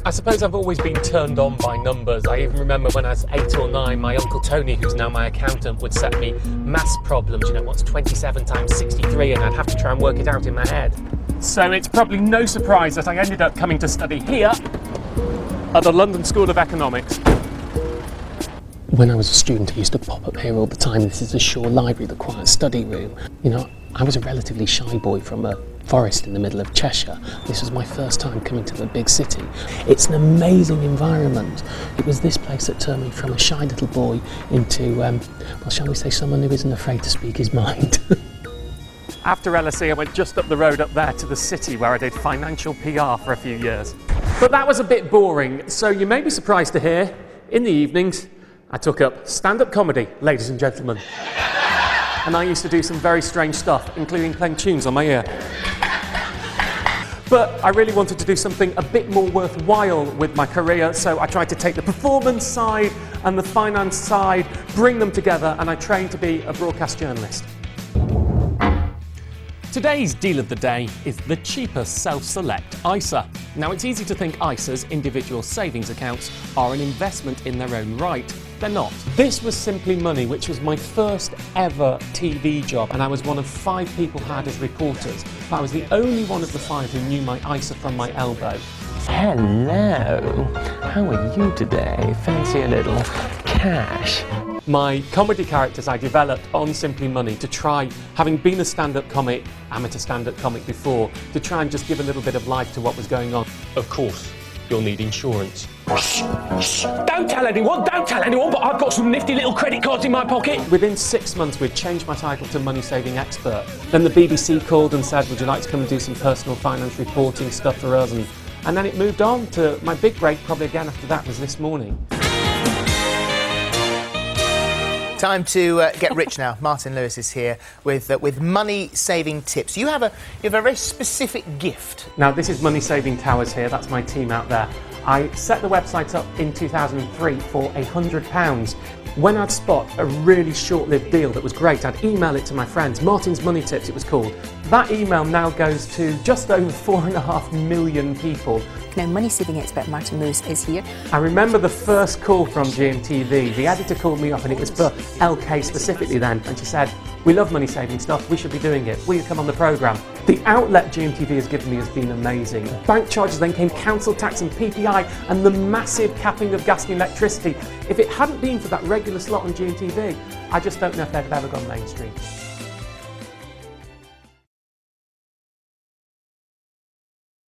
I suppose I've always been turned on by numbers. I even remember when I was 8 or 9, my Uncle Tony, who's now my accountant, would set me maths problems, you know, what's 27 times 63, and I'd have to try and work it out in my head. So it's probably no surprise that I ended up coming to study here at the London School of Economics. When I was a student, I used to pop up here all the time. This is the Shore Library, the quiet study room. You know, I was a relatively shy boy from a forest in the middle of Cheshire. This was my first time coming to the big city. It's an amazing environment. It was this place that turned me from a shy little boy into, well, shall we say, someone who isn't afraid to speak his mind. After LSE, I went just up the road up there to the city where I did financial PR for a few years. But that was a bit boring, so you may be surprised to hear, in the evenings, I took up stand-up comedy, ladies and gentlemen. And I used to do some very strange stuff, including playing tunes on my ear. But I really wanted to do something a bit more worthwhile with my career, so I tried to take the performance side and the finance side, bring them together, and I trained to be a broadcast journalist. Today's deal of the day is the cheapest self-select ISA. Now, it's easy to think ISAs, individual savings accounts, are an investment in their own right. They're not. This was Simply Money, which was my first ever TV job, and I was one of 5 people hired as reporters. I was the only one of the 5 who knew my ISA from my elbow. Hello, how are you today? Fancy a little cash? My comedy characters I developed on Simply Money to try, having been a stand-up comic, amateur stand-up comic before, to try and just give a little bit of life to what was going on. Of course, you'll need insurance. Shh, don't tell anyone, but I've got some nifty little credit cards in my pocket. Within 6 months, we'd changed my title to Money Saving Expert. Then the BBC called and said, would you like to come and do some personal finance reporting stuff for us? And then it moved on to my big break, probably again after that, was this morning. Time to get rich now. Martin Lewis is here with money-saving tips. You have a very specific gift. Now, this is Money Saving Towers here. That's my team out there. I set the website up in 2003 for £100. When I'd spot a really short-lived deal that was great, I'd email it to my friends. Martin's Money Tips, it was called. That email now goes to just over 4.5 million people. Now, Money Saving Expert Martin Lewis is here. I remember the first call from GMTV. The editor called me up, and it was for LK specifically then, and she said, we love money saving stuff, we should be doing it, will you come on the programme? The outlet GMTV has given me has been amazing. Bank charges, then came council tax and PPI, and the massive capping of gas and electricity. If it hadn't been for that regular slot on GMTV, I just don't know if they'd have ever gone mainstream.